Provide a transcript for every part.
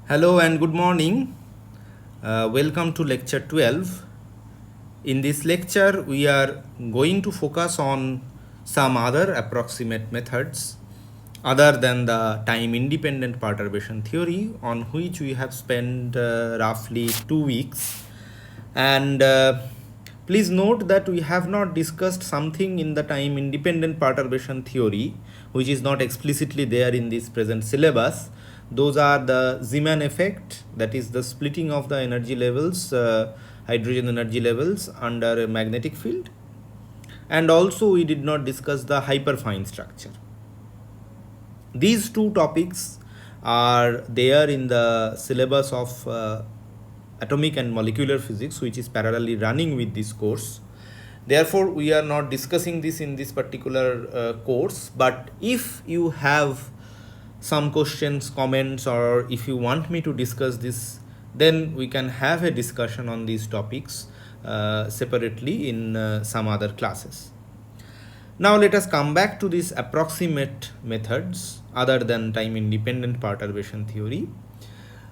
Hello and good morning. Welcome to lecture 12. In this lecture, we are going to focus on some other approximate methods other than the time independent perturbation theory, on which we have spent roughly 2 weeks. And please note that we have not discussed something in the time independent perturbation theory which is not explicitly there in this present syllabus. Those are the Zeeman effect, that is the splitting of the energy levels, hydrogen energy levels under a magnetic field, and also we did not discuss the hyperfine structure. These two topics are there in the syllabus of atomic and molecular physics, which is parallelly running with this course. Therefore, we are not discussing this in this particular course, but if you have some questions, comments, or if you want me to discuss this, then we can have a discussion on these topics separately in some other classes. Now let us come back to these approximate methods other than time independent perturbation theory.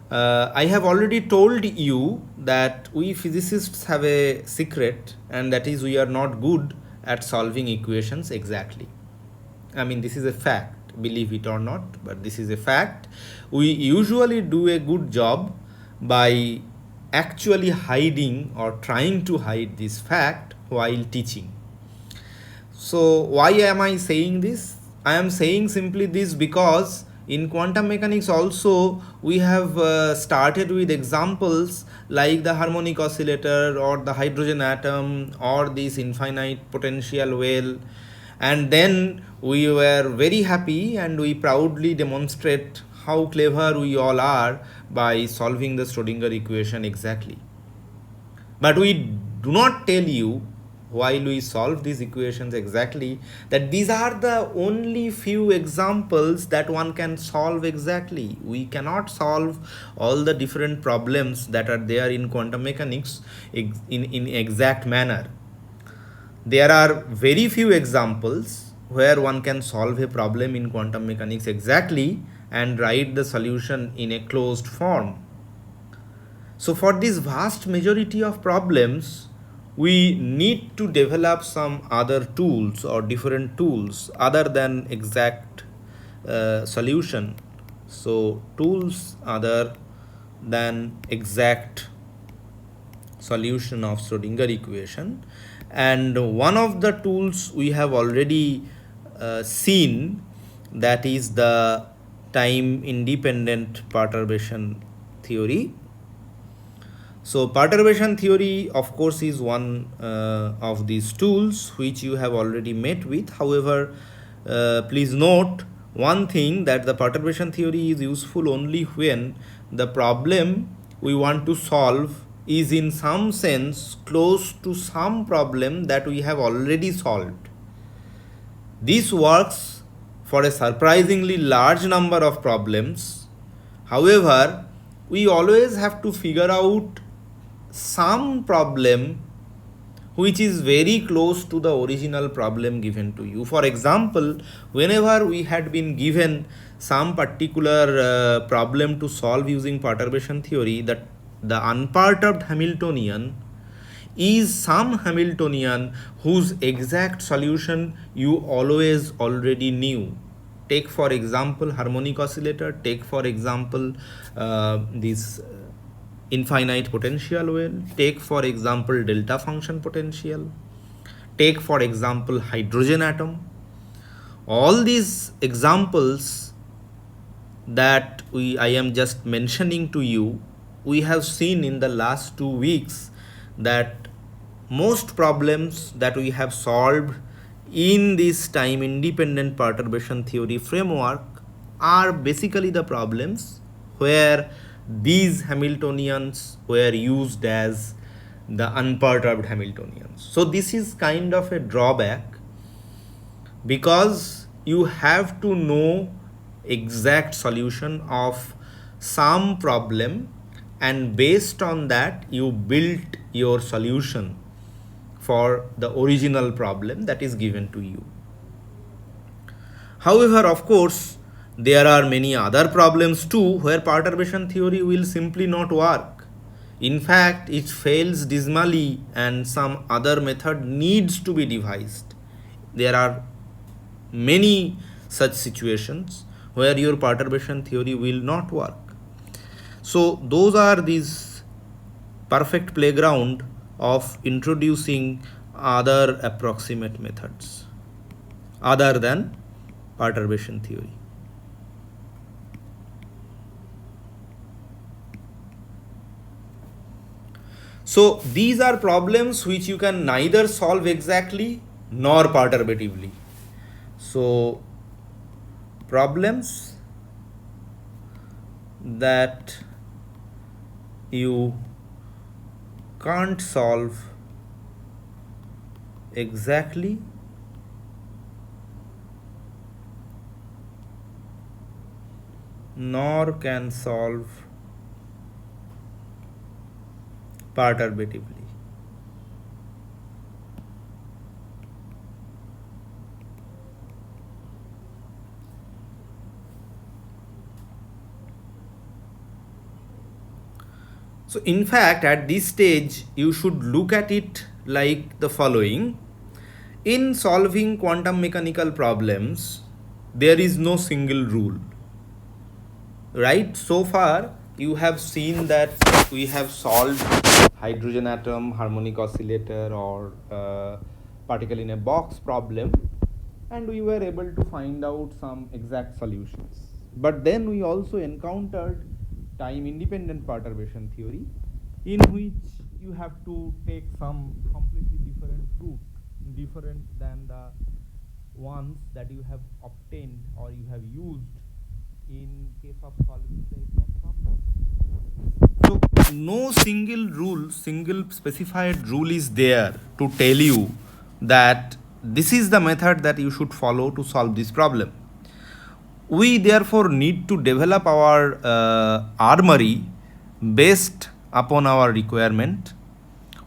I have already told you that we physicists have a secret, and that is we are not good at solving equations exactly. I mean, this is a fact, believe it or not, but this is a fact. We usually do a good job by actually hiding or trying to hide this fact while teaching. So why am I saying this? I am saying simply this because in quantum mechanics also we have started with examples like the harmonic oscillator or the hydrogen atom or this infinite potential well, and then we were very happy and we proudly demonstrate how clever we all are by solving the Schrodinger equation exactly. But we do not tell you while we solve these equations exactly that these are the only few examples that one can solve exactly. We cannot solve all the different problems that are there in quantum mechanics in exact manner. There are very few examples where one can solve a problem in quantum mechanics exactly and write the solution in a closed form. So for this vast majority of problems, we need to develop some other tools or different tools other than exact solution. So tools other than exact solution of Schrodinger equation, and one of the tools we have already seen, that is the time independent perturbation theory. So perturbation theory of course is one of these tools which you have already met with. However, please note one thing, that the perturbation theory is useful only when the problem we want to solve is in some sense close to some problem that we have already solved. This works for a surprisingly large number of problems. However, we always have to figure out some problem which is very close to the original problem given to you. For example, whenever we had been given some particular problem to solve using perturbation theory, that the unperturbed Hamiltonian is some Hamiltonian whose exact solution you always already knew. Take for example harmonic oscillator, take for example this infinite potential well, take for example delta function potential, take for example hydrogen atom. All these examples that I am just mentioning to you, we have seen in the last 2 weeks that most problems that we have solved in this time independent perturbation theory framework are basically the problems where these Hamiltonians were used as the unperturbed Hamiltonians. So this is kind of a drawback, because you have to know exact solution of some problem, and based on that you built your solution for the original problem that is given to you. However, of course, There are many other problems too where perturbation theory will simply not work. In fact, it fails dismally and some other method needs to be devised. There are many such situations where your perturbation theory will not work. So those are these perfect playground of introducing other approximate methods other than perturbation theory. So these are problems which you can neither solve exactly nor perturbatively. So problems that you can't solve exactly nor can solve perturbatively. So in fact, at this stage, you should look at it like the following. In solving quantum mechanical problems, there is no single rule. Right? So far, you have seen that we have solved hydrogen atom, harmonic oscillator, or particle in a box problem, and we were able to find out some exact solutions. But then we also encountered time independent perturbation theory, in which you have to take some completely different route, different than the ones that you have obtained or you have used in case of solving the exact problem. So no single rule, single specified rule is there to tell you that this is the method that you should follow to solve this problem. We therefore need to develop our armory based upon our requirement.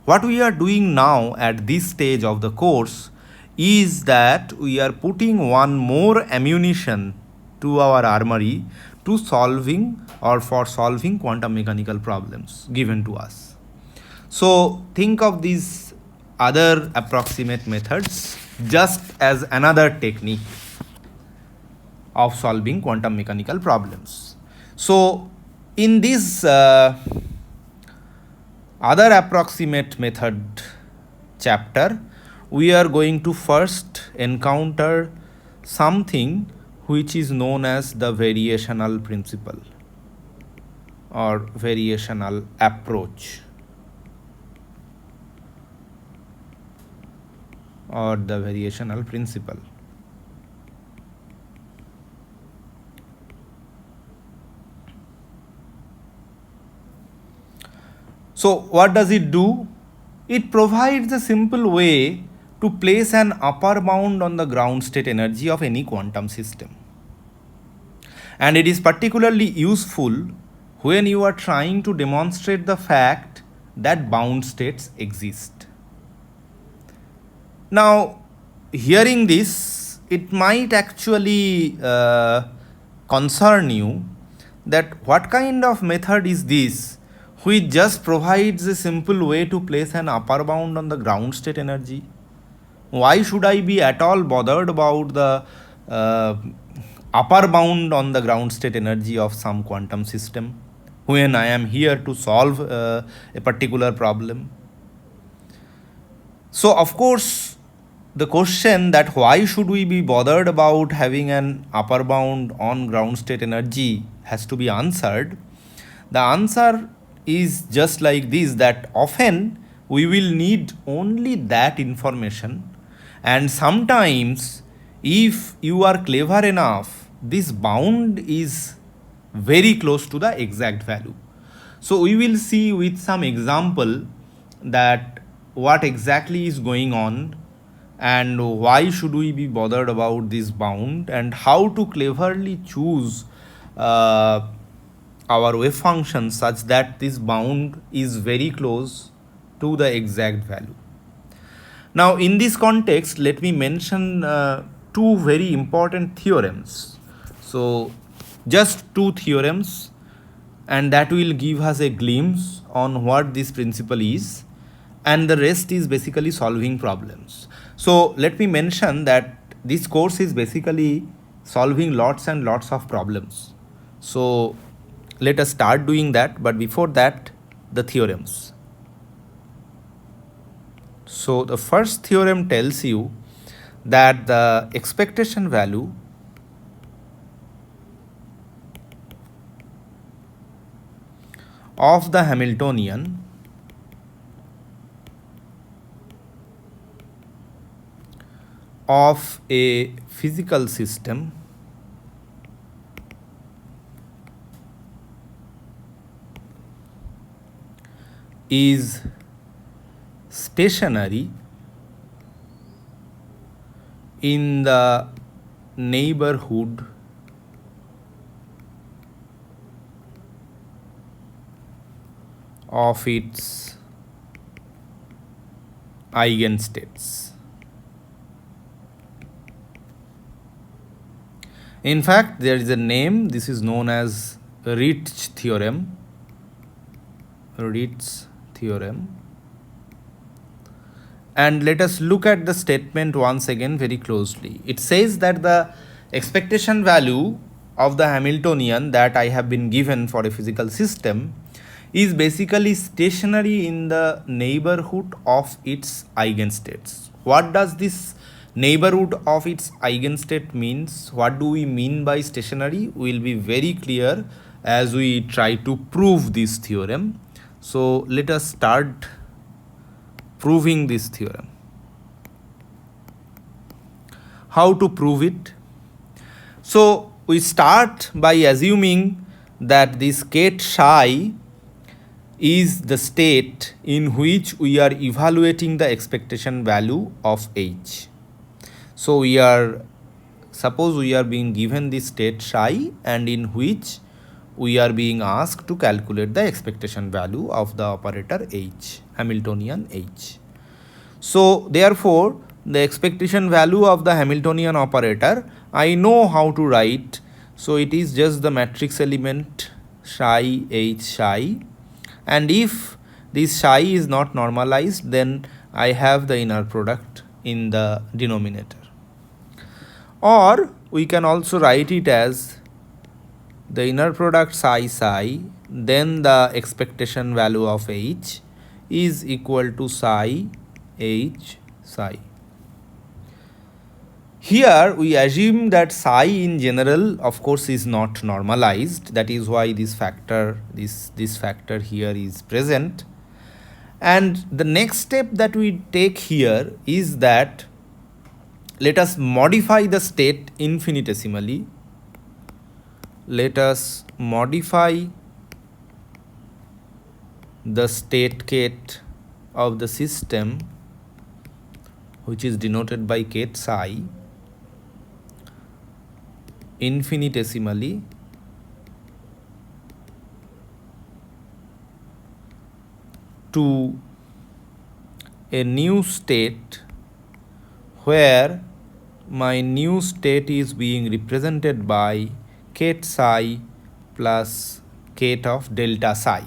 What we are doing now at this stage of the course is that we are putting one more ammunition to our armory to solving or for solving quantum mechanical problems given to us. So think of these other approximate methods just as another technique of solving quantum mechanical problems. So in this other approximate method chapter, we are going to first encounter something which is known as the variational principle or variational approach or the variational principle. So what does it do? It provides a simple way to place an upper bound on the ground state energy of any quantum system. And it is particularly useful when you are trying to demonstrate the fact that bound states exist. Now, hearing this, it might actually concern you that what kind of method is this which just provides a simple way to place an upper bound on the ground state energy. Why should I be at all bothered about the upper bound on the ground state energy of some quantum system when I am here to solve a particular problem? So of course, the question that why should we be bothered about having an upper bound on ground state energy has to be answered. The answer is just like this, that often we will need only that information, and sometimes if you are clever enough, this bound is very close to the exact value. So we will see with some example that what exactly is going on and why should we be bothered about this bound and how to cleverly choose our wave function such that this bound is very close to the exact value. Now in this context, let me mention two very important theorems. So just two theorems, and that will give us a glimpse on what this principle is, and the rest is basically solving problems. So let me mention that this course is basically solving lots and lots of problems. So let us start doing that, but before that, the theorems. So the first theorem tells you that the expectation value of the Hamiltonian of a physical system is stationary in the neighborhood of its eigenstates. In fact, there is a name. This is known as Ritz theorem. Ritz theorem. And let us look at the statement once again very closely. It says that the expectation value of the Hamiltonian that I have been given for a physical system is basically stationary in the neighborhood of its eigenstates. What does this neighborhood of its eigenstate means? What do we mean by stationary? Will be very clear as we try to prove this theorem. So let us start proving this theorem. How to prove it? So we start by assuming that this ket psi is the state in which we are evaluating the expectation value of h. So suppose we are being given this state psi, and in which we are being asked to calculate the expectation value of the operator h, Hamiltonian h. So therefore the expectation value of the Hamiltonian operator I know how to write. So it is just the matrix element psi h psi, and if this psi is not normalized, then I have the inner product in the denominator. Or we can also write it as the inner product psi psi, then the expectation value of h is equal to psi h psi. Here we assume that psi in general, of course, is not normalized. That is why this factor here is present. And the next step that we take here is that let us modify the state infinitesimally. Let us modify the state ket of the system, which is denoted by ket psi, infinitesimally to a new state where my new state is being represented by ket psi plus ket of delta psi.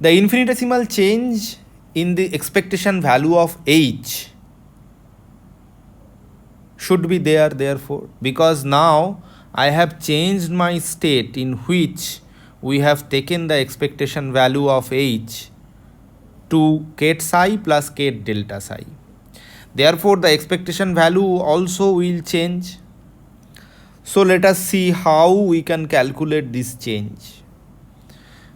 The infinitesimal change in the expectation value of h should be there, therefore, because now I have changed my state in which we have taken the expectation value of h to ket psi plus ket delta psi. Therefore the expectation value also will change. So let us see how we can calculate this change.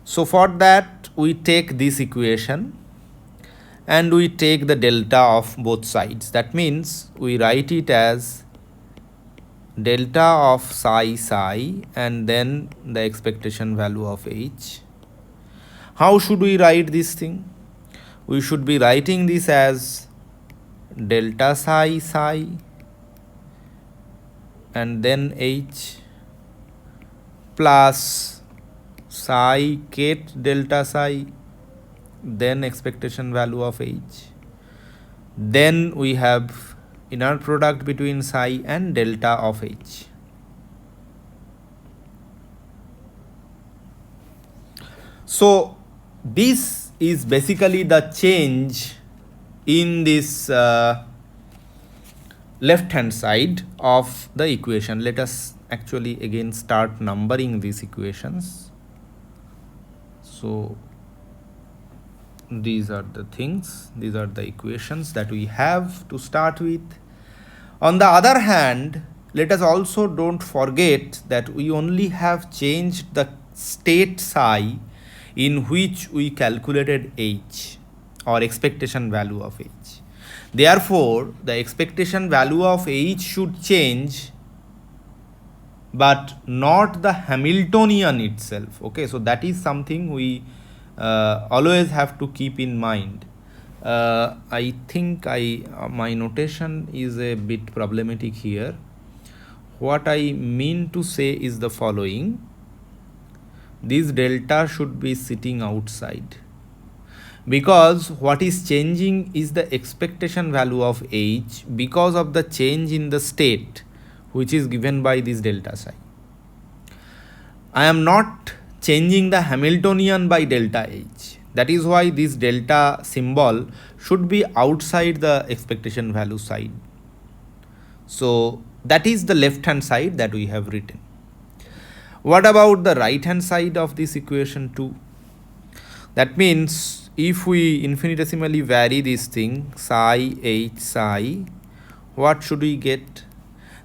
So for that we take this equation and we take the delta of both sides. That means we write it as delta of psi psi and then the expectation value of h. How should we write this thing? We should be writing this as delta psi psi and then h plus psi ket delta psi, then expectation value of h. Then we have inner product between psi and delta of h. So this is basically the change in this left hand side of the equation. Let us actually again start numbering these equations. So these are the things, these are the equations that we have to start with. On the other hand, let us also don't forget that we only have changed the state psi in which we calculated h, or expectation value of h. Therefore, the expectation value of h should change, but not the Hamiltonian itself. Okay, so that is something we always have to keep in mind. I think my notation is a bit problematic here. What I mean to say is the following: this delta should be sitting outside, because what is changing is the expectation value of h because of the change in the state which is given by this delta psi. I am not changing the Hamiltonian by delta h. That is why this delta symbol should be outside the expectation value side. So that is the left hand side that we have written. What about the right hand side of this equation 2? That means if we infinitesimally vary this thing, psi h psi, what should we get?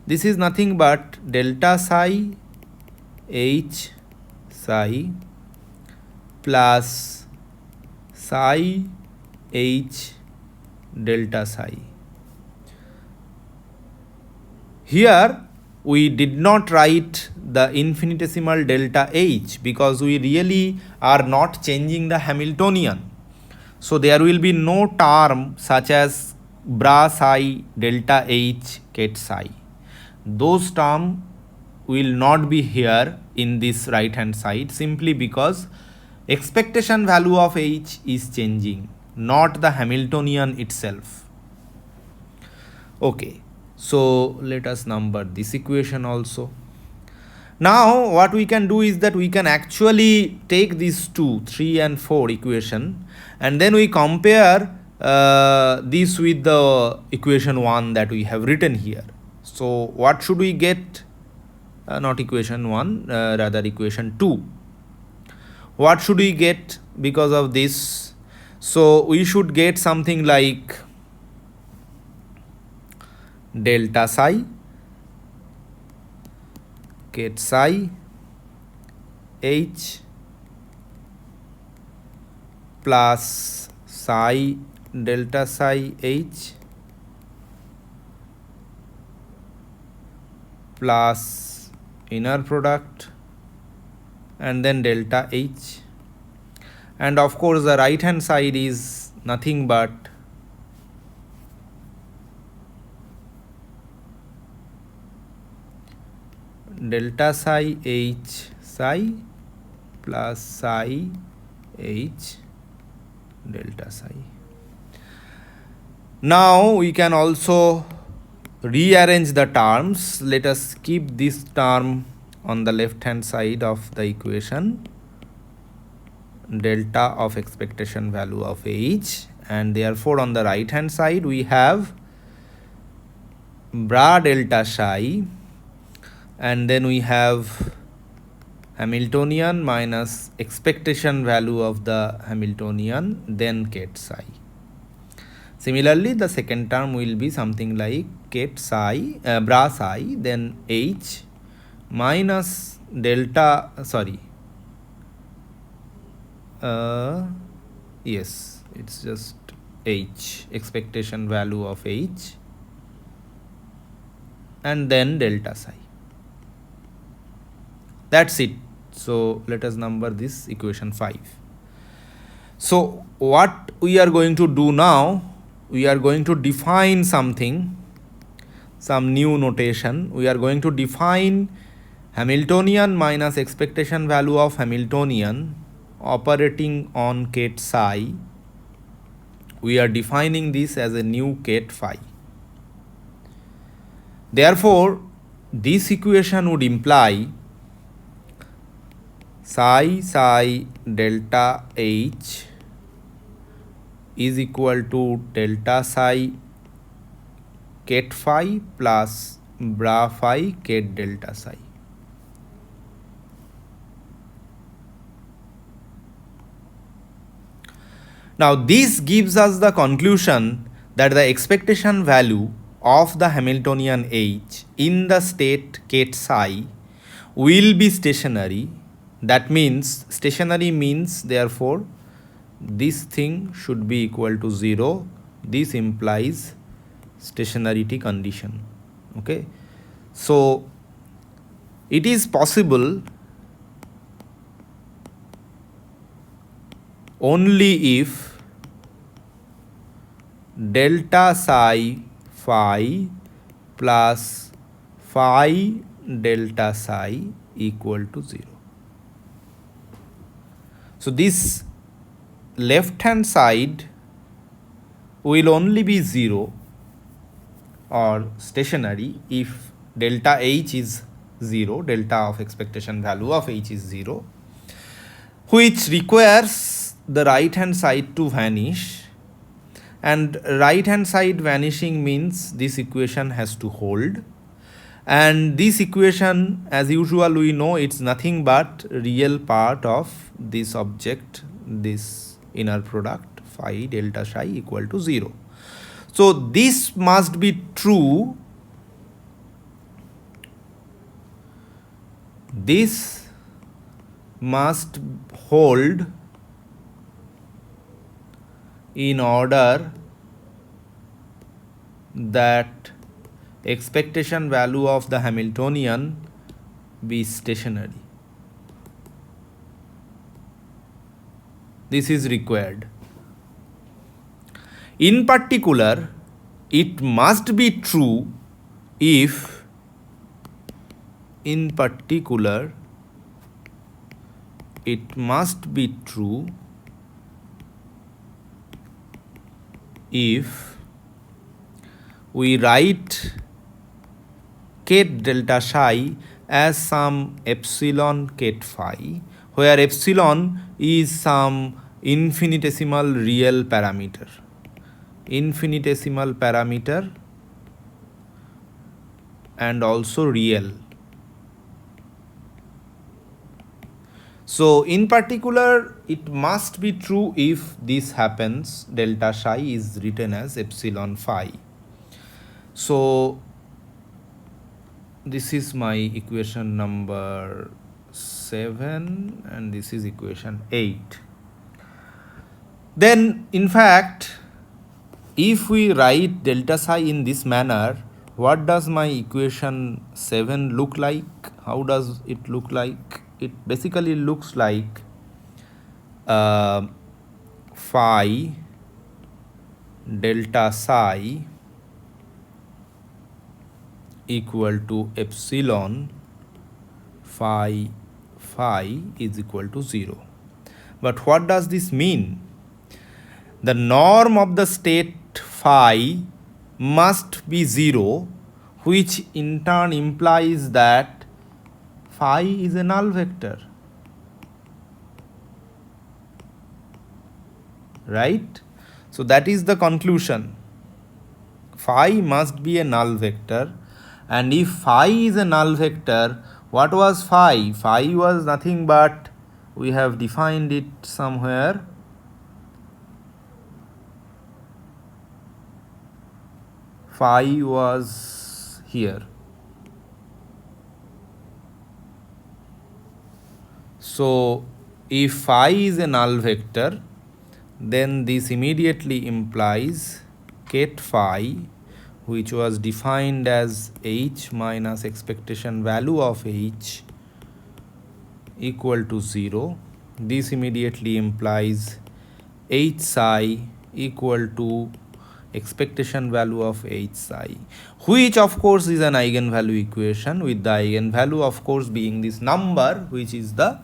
This is nothing but delta psi h psi plus psi h delta psi. Here we did not write the infinitesimal delta h because we really are not changing the Hamiltonian. So there will be no term such as bra psi delta h ket psi. Those terms will not be here in this right hand side, simply because expectation value of h is changing, not the Hamiltonian itself. Okay, so let us number this equation also. Now what we can do is that we can actually take these 2, 3 and 4 equation, and then we compare this with the equation 1 that we have written here. So what should we get? Not equation 1, rather equation 2. What should we get because of this? So we should get something like delta psi ket psi h plus psi delta psi h plus inner product and then delta h, and of course the right hand side is nothing but delta psi h psi plus psi h delta psi. Now we can also rearrange the terms. Let us keep this term on the left hand side of the equation, delta of expectation value of h, and therefore on the right hand side we have bra delta psi, and then we have Hamiltonian minus expectation value of the Hamiltonian, then ket psi. Similarly, the second term will be something like ket psi, bra psi, then h minus delta, yes, it's just h, expectation value of h, and then delta psi. That's it. So let us number this equation 5. So what we are going to do now, we are going to define something, some new notation. We are going to define Hamiltonian minus expectation value of Hamiltonian operating on ket psi. We are defining this as a new ket phi. Therefore, this equation would imply psi delta H is equal to delta psi ket phi plus bra phi ket delta psi. Now this gives us the conclusion that the expectation value of the Hamiltonian H in the state ket psi will be stationary. That means stationary means therefore this thing should be equal to 0. This implies stationarity condition. Okay, so it is possible only if delta psi phi plus phi delta psi equal to 0. So this left hand side will only be 0 or stationary if delta H is 0, delta of expectation value of H is 0, which requires the right hand side to vanish, and right hand side vanishing means this equation has to hold, and this equation as usual we know it's nothing but real part of this object, this inner product phi delta psi equal to 0. So this must be true, this must hold in order that expectation value of the Hamiltonian be stationary. This is required. In particular, it must be true if it must be true if we write ket delta psi as some epsilon ket phi, where epsilon is some infinitesimal real parameter. Infinitesimal parameter and also real. So in particular it must be true if this happens, delta psi is written as epsilon phi. So this is my equation number 7 and this is equation 8. Then in fact if we write delta psi in this manner, what does my equation 7 look like? How does it look like? It basically looks like phi delta psi equal to epsilon phi is equal to 0. But what does this mean? The norm of the state phi must be 0, which in turn implies that phi is a null vector, right? So that is the conclusion. Phi must be a null vector, and if phi is a null vector, what was phi? Phi was nothing but, we have defined it somewhere, phi was here. So if phi is a null vector, then this immediately implies ket phi, which was defined as H minus expectation value of H equal to 0. This immediately implies H psi equal to expectation value of H psi, which of course is an eigenvalue equation, with the eigenvalue of course being this number which is the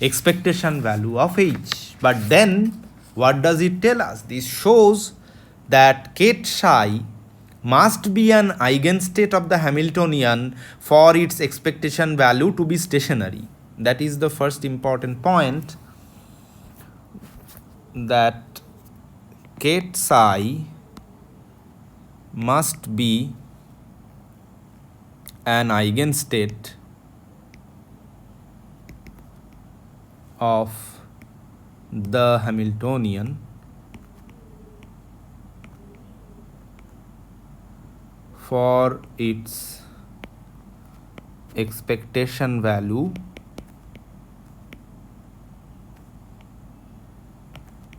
expectation value of H. But then what does it tell us? This shows that ket psi must be an eigenstate of the Hamiltonian for its expectation value to be stationary. that is the first important point, that ket psi must be an eigenstate of the Hamiltonian for its expectation value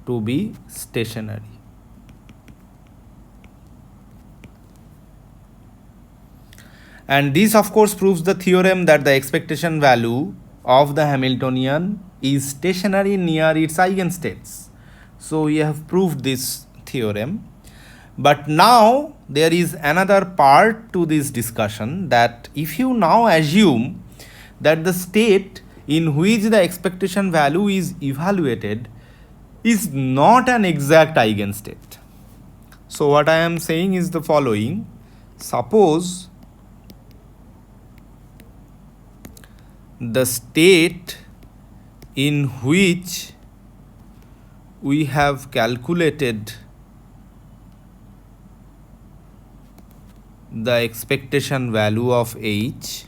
to be stationary. And this of course proves the theorem that the expectation value of the Hamiltonian is stationary near its eigenstates. So we have proved this theorem. But now there is another part to this discussion, that if you now assume that the state in which the expectation value is evaluated is not an exact eigenstate. So what I am saying is the following. Suppose the state in which we have calculated the expectation value of H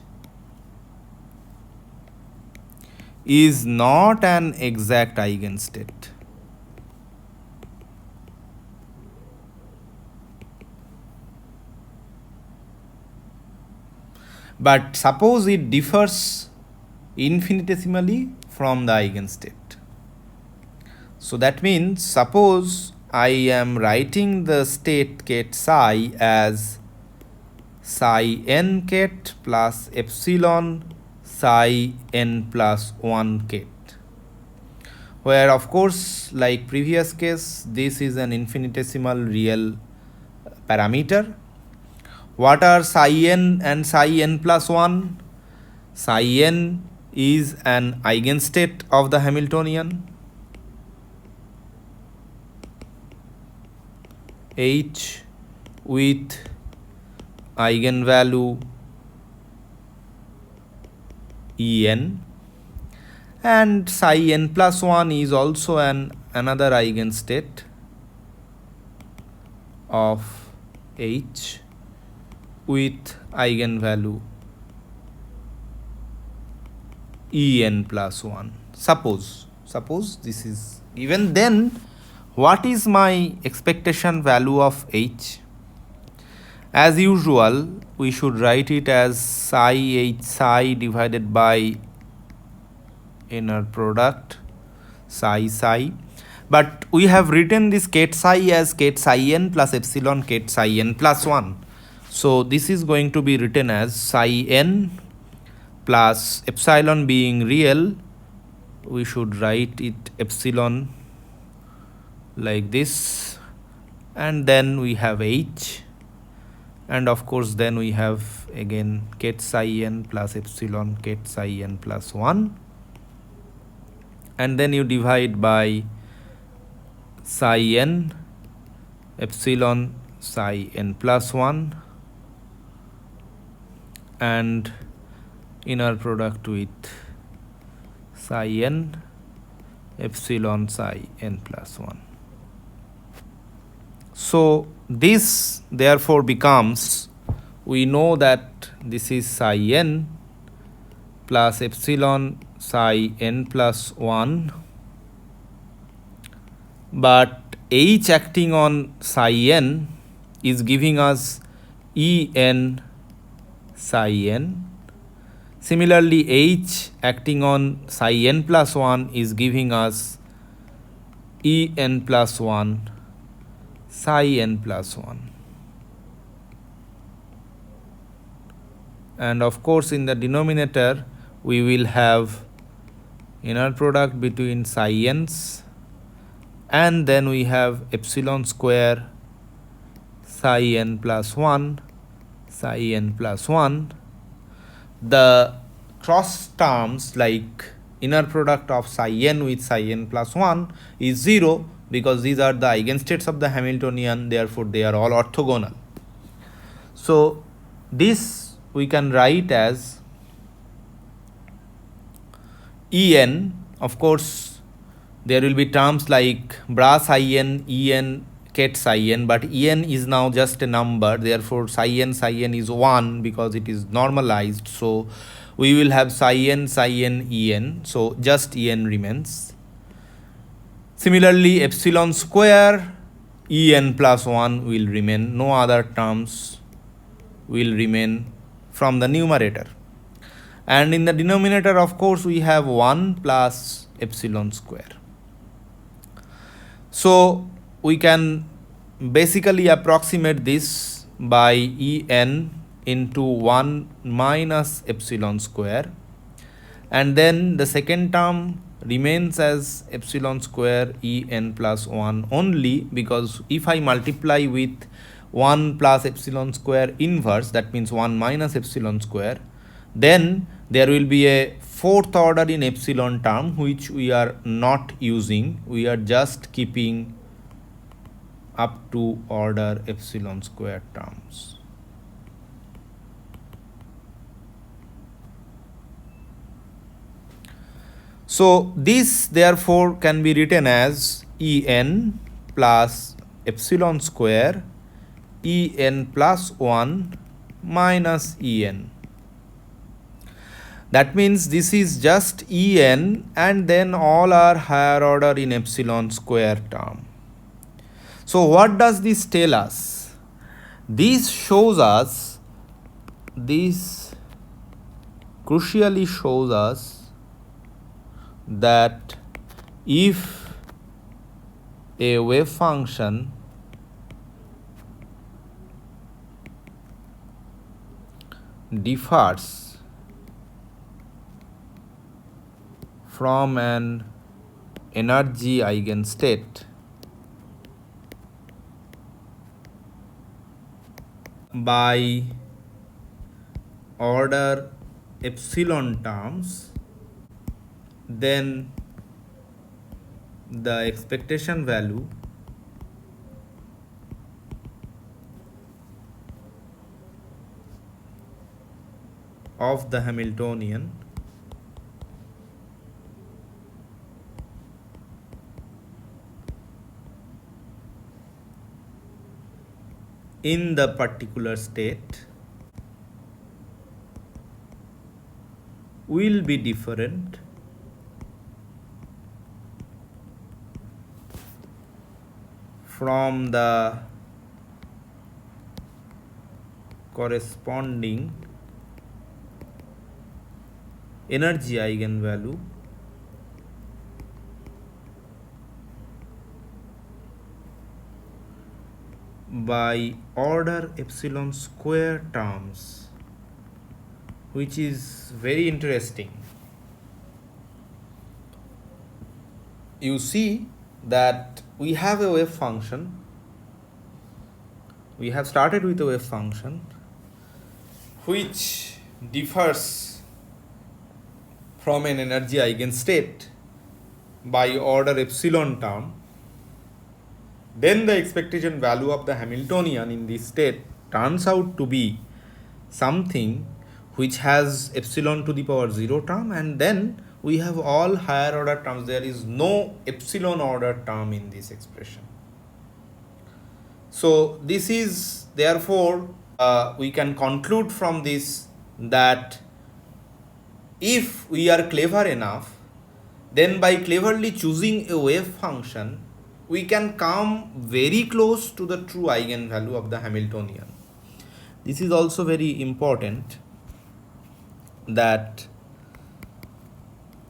is not an exact eigenstate. But suppose it differs infinitesimally from the eigenstate. So that means, suppose I am writing the state ket psi as psi n ket plus epsilon psi n plus 1 ket, where of course, like previous case, this is an infinitesimal real parameter. What are psi n and psi n plus 1? Psi n is an eigenstate of the Hamiltonian. H with eigenvalue En, and psi n plus 1 is also another eigenstate of H with eigenvalue En plus 1. Suppose this is given, then what is my expectation value of H? As usual, we should write it as psi H psi divided by inner product psi psi. But we have written this ket psi as ket psi n plus epsilon ket psi n plus 1. So this is going to be written as psi n plus epsilon being real, we should write it epsilon like this, and then we have H, and of course then we have again ket psi n plus epsilon ket psi n plus 1, and then you divide by psi n epsilon psi n plus 1 and inner product with psi n epsilon psi n plus 1. So this therefore becomes, we know that this is psi n plus epsilon psi n plus 1, but H acting on psi n is giving us En psi n. Similarly, H acting on psi n plus 1 is giving us En plus 1 psi n plus 1. And of course in the denominator we will have inner product between psi n's, and then we have epsilon square psi n plus 1 psi n plus 1. The cross terms like inner product of psi n with psi n plus 1 is 0, because these are the eigenstates of the Hamiltonian, therefore they are all orthogonal. So this we can write as En, of course, there will be terms like brass En, En, ket psi n, but En is now just a number, therefore psi n is 1 because it is normalized. So we will have psi n, En, so just En remains. Similarly, epsilon square En plus 1 will remain, no other terms will remain from the numerator. And in the denominator, of course, we have 1 plus epsilon square. So we can basically approximate this by En into 1 minus epsilon square, and then the second term remains as epsilon square En plus 1 only, because if I multiply with 1 plus epsilon square inverse, that means 1 minus epsilon square, then there will be a fourth order in epsilon term which we are not using. We are just keeping up to order epsilon square terms. So this therefore can be written as En plus epsilon square En plus 1 minus En. That means this is just En and then all are higher order in epsilon square term. So what does this tell us? This shows us, this crucially shows us that if a wave function differs from an energy eigenstate by order epsilon terms, then the expectation value of the Hamiltonian in the particular state will be different from the corresponding energy eigenvalue by order epsilon square terms, which is very interesting. You see that we have a wave function, we have started with a wave function which differs from an energy eigenstate by order epsilon term. Then the expectation value of the Hamiltonian in this state turns out to be something which has epsilon to the power 0 term, and then we have all higher order terms. There is no epsilon order term in this expression. So this is therefore we can conclude from this that if we are clever enough, then by cleverly choosing a wave function, we can come very close to the true eigenvalue of the Hamiltonian. This is also very important, that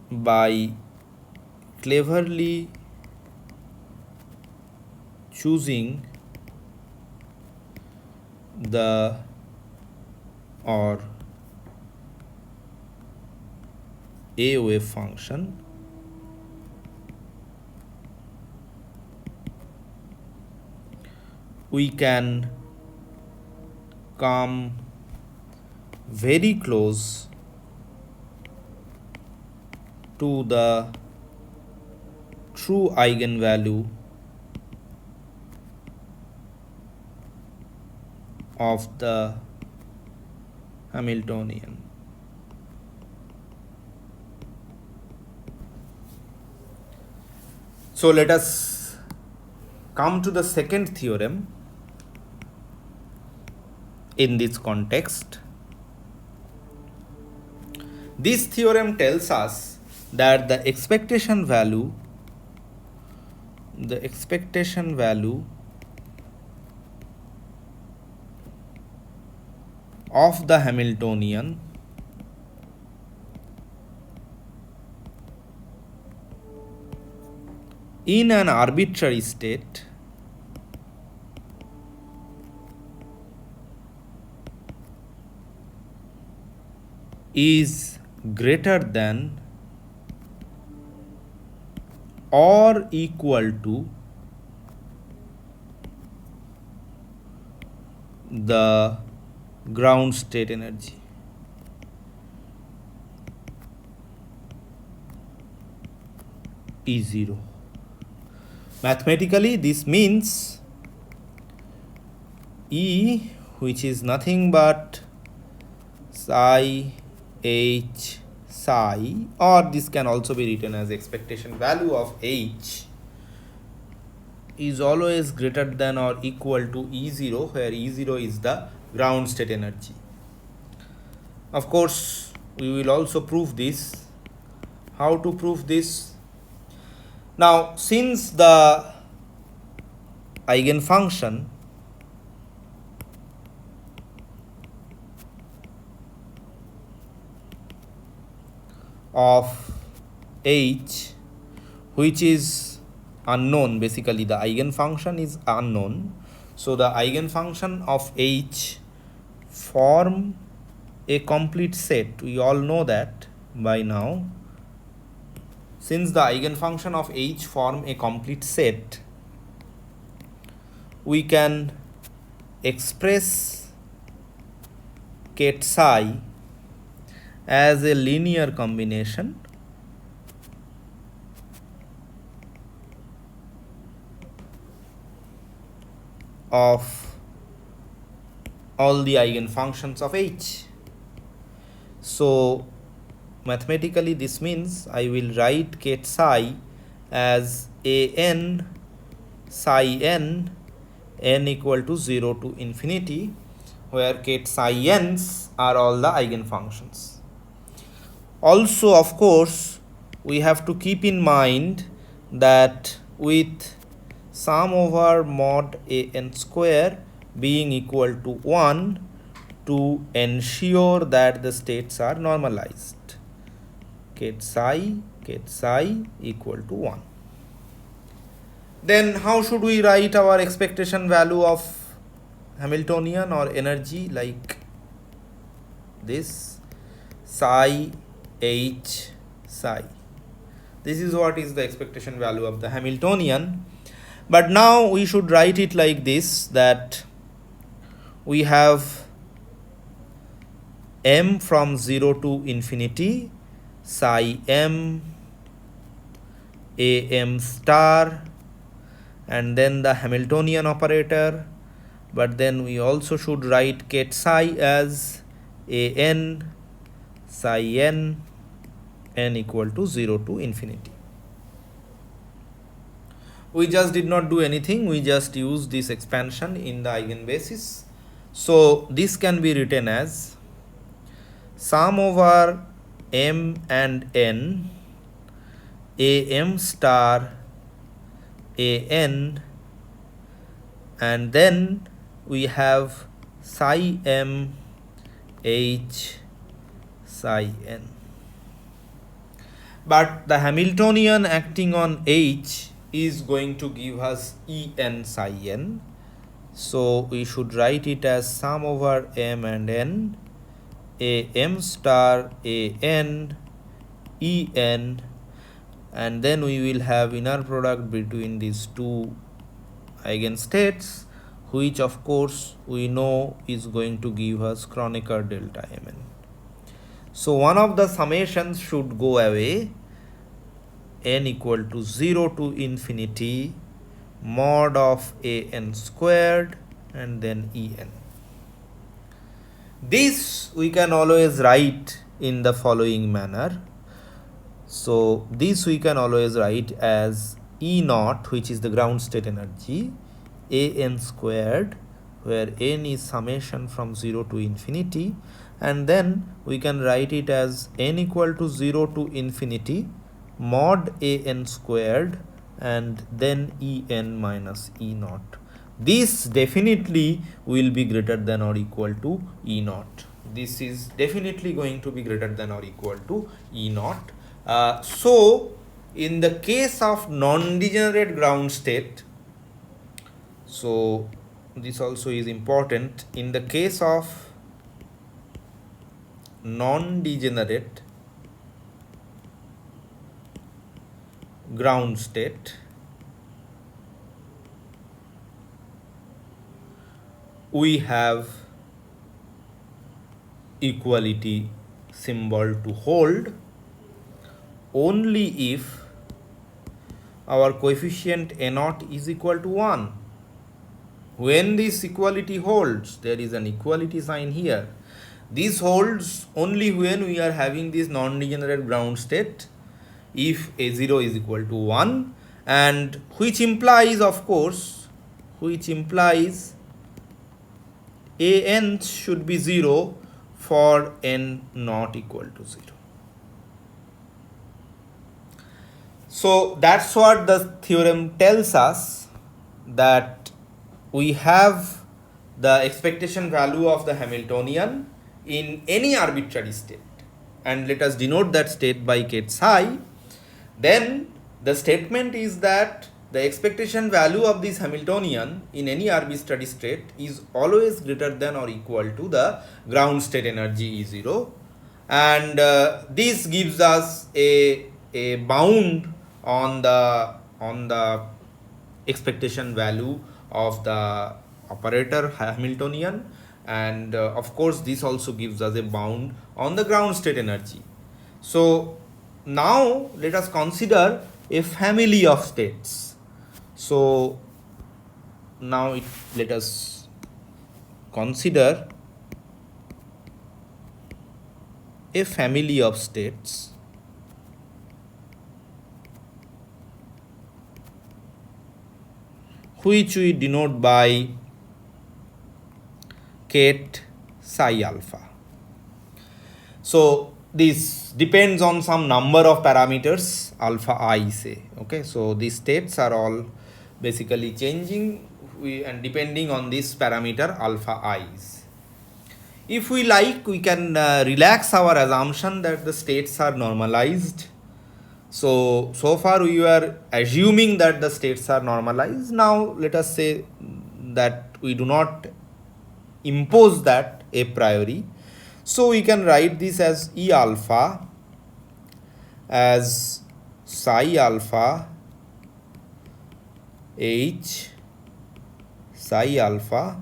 by cleverly choosing the or a wave function, we can come very close to the true eigenvalue of the Hamiltonian. So let us come to the second theorem in this context. This theorem tells us that the expectation value of the Hamiltonian in an arbitrary state is greater than or equal to the ground state energy. E0. Mathematically, this means E, which is nothing but psi h psi, or this can also be written as expectation value of h, is always greater than or equal to E0, where E0 is the ground state energy. Of course, we will also prove this. How to prove this? Now, since the eigenfunction of h, which is unknown, basically the eigenfunction is unknown, so the eigenfunction of h form a complete set. We all know that by now. Since the eigenfunction of h form a complete set, we can express ket psi as a linear combination of all the eigenfunctions of h. So mathematically, this means I will write ket psi as an psi n equal to 0 to infinity, where ket psi n's are all the eigenfunctions. Also, of course, we have to keep in mind that with sum over mod an square being equal to 1 to ensure that the states are normalized. Ket psi equal to 1. Then how should we write our expectation value of Hamiltonian or energy? Like this, psi h psi. This is what is the expectation value of the Hamiltonian. But now we should write it like this, that we have m from 0 to infinity, psi m, am star, and then the Hamiltonian operator. But then we also should write ket psi as an psi n equal to 0 to infinity. We just did not do anything, we just used this expansion in the eigenbasis. So this can be written as sum over m and n, am star an, and then we have psi m h psi n. But the Hamiltonian acting on h is going to give us en psi n. So we should write it as sum over m and n, am star an en, and then we will have inner product between these two eigenstates, which of course we know is going to give us Kronecker delta mn. So one of the summations should go away, n equal to 0 to infinity mod of an squared and then en. This we can always write in the following manner. So this we can always write as E naught, which is the ground state energy, an squared, where n is summation from 0 to infinity, and then we can write it as n equal to 0 to infinity mod an squared and then en minus E naught. This definitely will be greater than or equal to E naught. This is definitely going to be greater than or equal to E naught. So in the case of non-degenerate ground state, so this also is important, in the case of non-degenerate ground state, we have equality symbol to hold only if our coefficient a naught is equal to 1. When this equality holds, there is an equality sign here. This holds only when we are having this non-degenerate ground state if a0 is equal to 1, and which implies, of course, an should be 0 for n not equal to 0. So that's what the theorem tells us, that we have the expectation value of the Hamiltonian in any arbitrary state, and let us denote that state by k psi. Then the statement is that the expectation value of this Hamiltonian in any arbitrary state is always greater than or equal to the ground state energy E0, and this gives us a bound on the expectation value of the operator Hamiltonian, and of course this also gives us a bound on the ground state energy. So now let us consider a family of states. So now let us consider a family of states which we denote by ket psi alpha. So this depends on some number of parameters, alpha I say. Okay, so these states are all basically changing and depending on this parameter alpha i's. If we like, we can relax our assumption that the states are normalized. So far we were assuming that the states are normalized. Now let us say that we do not impose that a priori. So we can write this as E alpha as psi alpha H psi alpha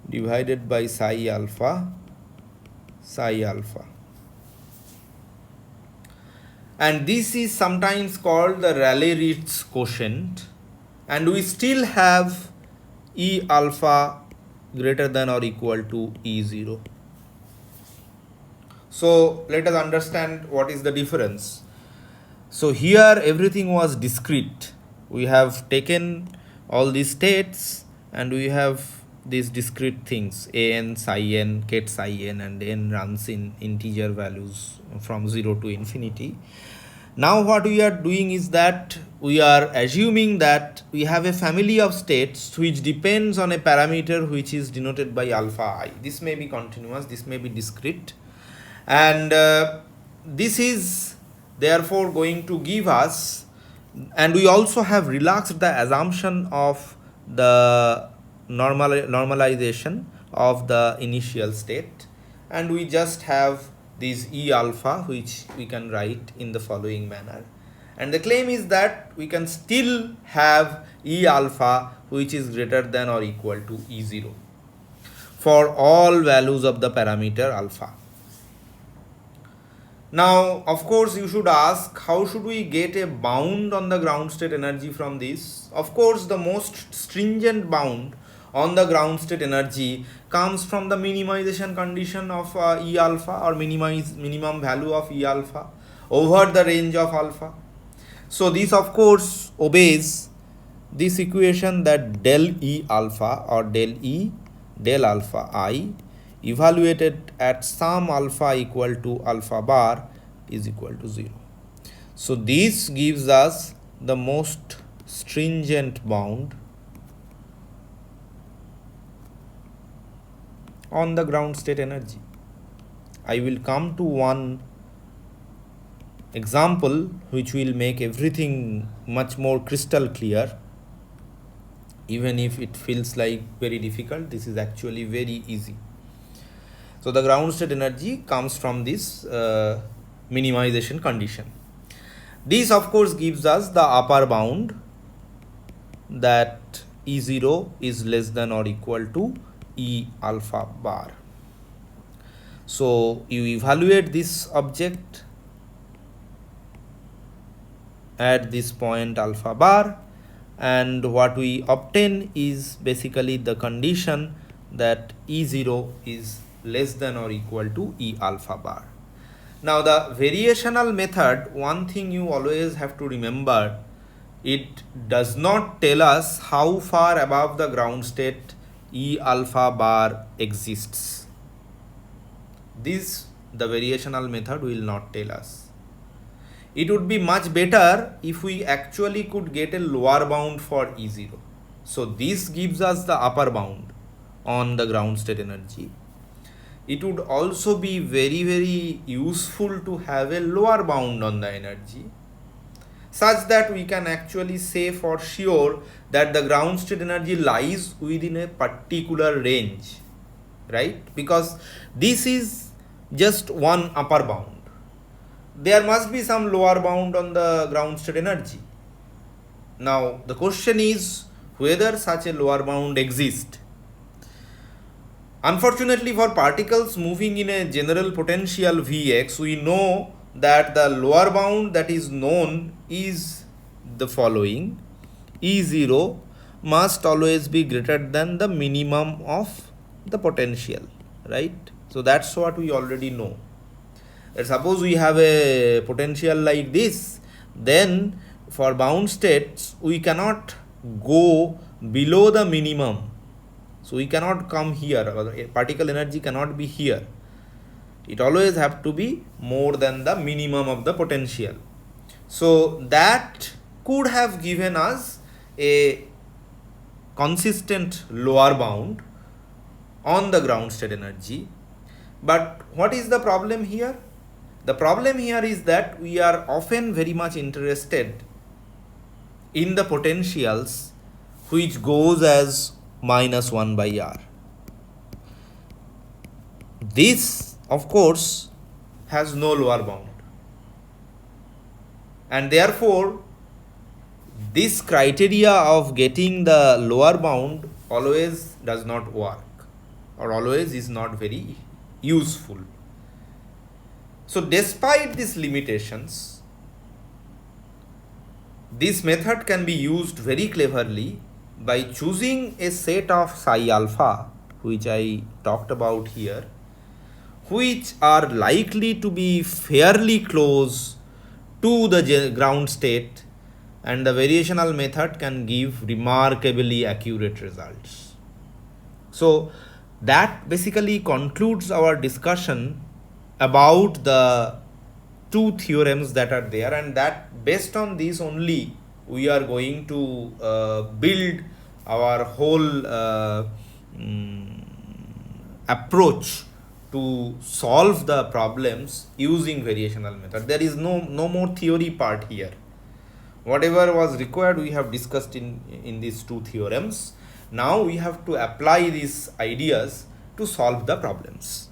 divided by psi alpha psi alpha. And this is sometimes called the Rayleigh-Ritz quotient, and we still have E alpha greater than or equal to E0. So let us understand what is the difference. So here everything was discrete. We have taken all these states and we have these discrete things, an, psi n, ket psi n, and n runs in integer values from 0 to infinity. Now what we are doing is that we are assuming that we have a family of states which depends on a parameter which is denoted by alpha I. This may be continuous, this may be discrete, and this is therefore going to give us, and we also have relaxed the assumption of the normalization of the initial state, and we just have this E alpha which we can write in the following manner. And the claim is that we can still have E alpha which is greater than or equal to E0 for all values of the parameter alpha. Now, of course, you should ask, how should we get a bound on the ground state energy from this? Of course, the most stringent bound on the ground state energy comes from the minimization condition of E alpha, or minimum value of E alpha over the range of alpha. So this of course obeys this equation that del E alpha or del alpha I evaluated at some alpha equal to alpha bar is equal to 0. So this gives us the most stringent bound on the ground state energy. I will come to one example which will make everything much more crystal clear. Even if it feels like very difficult, this is actually very easy. So the ground state energy comes from this minimization condition. This of course gives us the upper bound that E0 is less than or equal to E alpha bar. So you evaluate this object at this point alpha bar, and what we obtain is basically the condition that E0 is less than or equal to E alpha bar. Now the variational method, one thing you always have to remember, it does not tell us how far above the ground state E alpha bar exists. This the variational method will not tell us. It would be much better if we actually could get a lower bound for E0. So this gives us the upper bound on the ground state energy. It would also be very useful to have a lower bound on the energy, such that we can actually say for sure that the ground state energy lies within a particular range, right? Because this is just one upper bound. There must be some lower bound on the ground state energy. Now the question is whether such a lower bound exists. Unfortunately, for particles moving in a general potential Vx, we know that the lower bound that is known is the following: E0 must always be greater than the minimum of the potential, right? So that's what we already know. Suppose we have a potential like this, then for bound states we cannot go below the minimum. So we cannot come here, or particle energy cannot be here. It always have to be more than the minimum of the potential. So that could have given us a consistent lower bound on the ground state energy. But what is the problem here? The problem here is that we are often very much interested in the potentials which goes as minus 1 by r. This of course has no lower bound, and therefore this criteria of getting the lower bound always does not work, or always is not very useful. So despite these limitations, this method can be used very cleverly by choosing a set of psi alpha, which I talked about here, which are likely to be fairly close to the ground state, and the variational method can give remarkably accurate results. So that basically concludes our discussion about the two theorems that are there, and that based on this only we are going to build our whole approach to solve the problems using variational method. There is no more theory part here. Whatever was required we have discussed in these two theorems. Now we have to apply these ideas to solve the problems.